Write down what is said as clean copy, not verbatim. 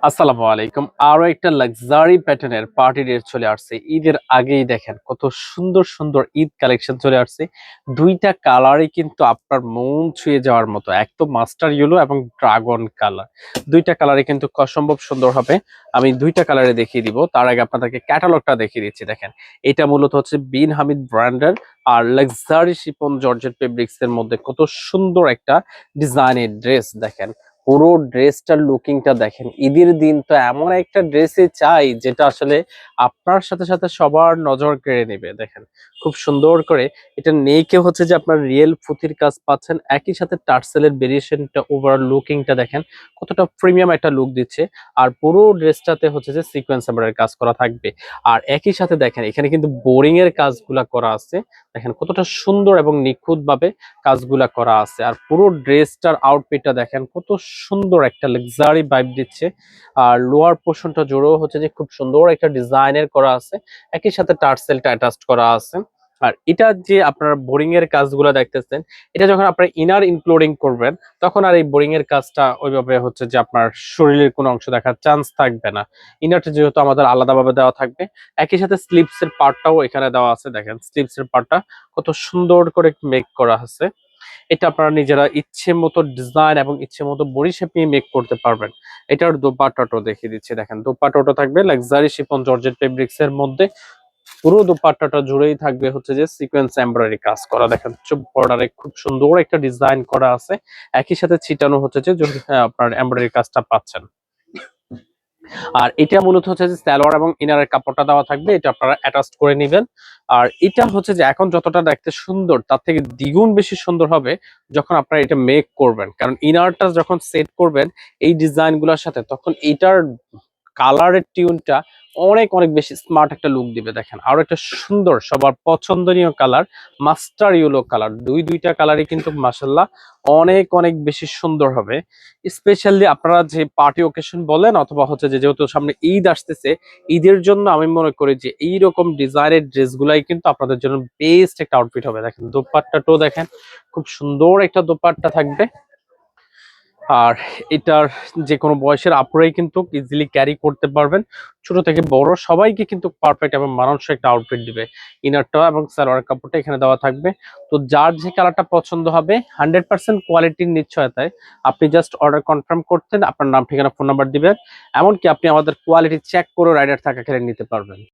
আসসালামু আলাইকুম। আরো একটা লাক্সারি প্যাটার্নের পার্টি ড্রেস চলে আসছে। ঈদের আগেই দেখেন কত সুন্দর সুন্দর ঈদ কালেকশন চলে আসছে। দুইটা কালারই কিন্তু আপনার মন ছুঁয়ে যাওয়ার মতো, এক তো মাস্টার ইয়েলো এবং ড্রাগন কালার। দুইটা কালারই কিন্তু অসম্ভব সুন্দর হবে। আমি দুইটা কালারে দেখিয়ে দিব, তার আগে আপনাদেরকে ক্যাটালগটা দেখিয়ে দিচ্ছি। দেখেন, এটা মূলত হচ্ছে বিন হামিদ ব্র্যান্ডের আর লাক্সারি শিপন জর্জেট ফেব্রিক্স এর মধ্যে কত সুন্দর একটা ডিজাইনের ড্রেস। দেখেন পুরো ড্রেসটার লুকিংটা দেখেন। ঈদের দিন তো এমন একটা ড্রেসে চাই যেটা আসলে আপনার সাথে সাথে সবার নজর কেড়ে নেবে। দেখেন খুব সুন্দর করে এটা নেকে হচ্ছে যে আপনার রিয়েল ফুতির কাজ পাচ্ছেন, একই সাথে টার্সেলের ভেরিয়েশনটা, ওভারঅল লুকিংটা দেখেন কতটা প্রিমিয়াম একটা লুক দিচ্ছে। আর পুরো ড্রেসটাতে হচ্ছে যে সিকোয়েন্স এমব্রয়ডারি কাজ করা থাকবে। আর একই সাথে দেখেন এখানে কিন্তু বোরিং এর কাজগুলা করা আছে। দেখেন কতটা সুন্দর এবং নিখুঁত ভাবে কাজগুলা করা আছে। আর পুরো ড্রেসটার আউটফিটটা দেখেন কত সুন্দর একটা লাক্সারি ভাইব দিচ্ছে। আর লোয়ার পোর্শনটা জুড়েও হচ্ছে যে খুব সুন্দর একটা ডিজাইনের করা আছে, একই সাথে টার্সেলটা অ্যাটাচড করা আছে। আর এটা যে আপনার বোরিং এর কাজগুলো দেখতেছেন, এটা যখন আপনার ইনার ইনক্লুডিং করবেন তখন আর এই বোরিং এর কাজটা ওইভাবে হচ্ছে যে আপনার শরীরের কোনো অংশ দেখার চান্স থাকবে না। ইনারটা যেহেতু আমাদের আলাদাভাবে দেওয়া থাকবে, একই সাথে স্লিপস এর পার্টটাও এখানে দেওয়া আছে। দেখেন স্লিপস এর পার্টটা কত সুন্দর করে মেক করা আছে। এটা আপনারা নিজেরা ইচ্ছে মতো ডিজাইন এবং ইচ্ছে মতো বডি শেপ নিয়ে মেক করতে পারবেন। এটার দোপাট্টাটাও দেখিয়ে দিচ্ছি। দেখেন দোপাট্টাটা থাকবে লাক্সারি শিফন জর্জেট ফেব্রিক্স এর মধ্যে। পুরো দোপাট্টাটা জুড়েই থাকবে হচ্ছে যে সিকোয়েন্স এমব্রয়ডারি কাজ করা। দেখেন চুপ বর্ডারে খুব সুন্দর একটা ডিজাইন করা আছে, একই সাথে ছিটানো হচ্ছে যে আপনার এমব্রয়ডারি কাজটা পাচ্ছেন। আর এটা মূলত হচ্ছে যে সালোয়ার এবং ইনারের কাপড়টা দেওয়া থাকবে, এটা আপনারা অ্যাটাচ করে নেবেন। আর এটা হচ্ছে যে এখন যতটা দেখতে সুন্দর তার থেকে দ্বিগুণ বেশি সুন্দর হবে যখন আপনারা এটা মেক করবেন, কারণ ইনারটা যখন সেট করবেন এই ডিজাইন গুলোর সাথে, তখন এটার কালারের টিউনটা অনেক অনেক বেশি স্মার্ট একটা লুক দিবে। দেখেন আরো একটা সুন্দর সবার পছন্দনীয় কালার মাস্টার ইয়েলো কালার। দুইটা কালারই কিন্তু মাশাআল্লাহ অনেক অনেক বেশি সুন্দর হবে। স্পেশালি আপনারা যে পার্টি ওকেশন বলেন অথবা হচ্ছে যে যেহেতু সামনে ঈদ আসতেছে, ঈদের জন্য আমি মনে করি যে এইরকম ডিজাইনের ড্রেসগুলাই কিন্তু আপনাদের জন্য বেস্ট একটা আউটফিট হবে। দেখেন দোপাট্টাটাও দেখেন খুব সুন্দর একটা দোপাট্টা থাকবে। আর এটার যে কোনো বয়সের আপুরাই কিন্তু ইজিলি ক্যারি করতে পারবেন, ছোট থেকে বড় সবাইকে কিন্তু পারফেক্ট এবং মানানসই একটা আউটফিট দিবে। ইনারটা এবং সালোয়ার কাপড়টা এখানে দেওয়া থাকবে। তো যার যে কালারটা পছন্দ হবে 100% কোয়ালিটির নিশ্চয়তায় আপনি জাস্ট অর্ডার কনফার্ম করতেন, আপনার নাম ঠিকানা ফোন নাম্বার দিবেন, এমনকি আপনি আমাদের কোয়ালিটি চেক করে রাইডার থাকা খেলে নিতে পারবেন।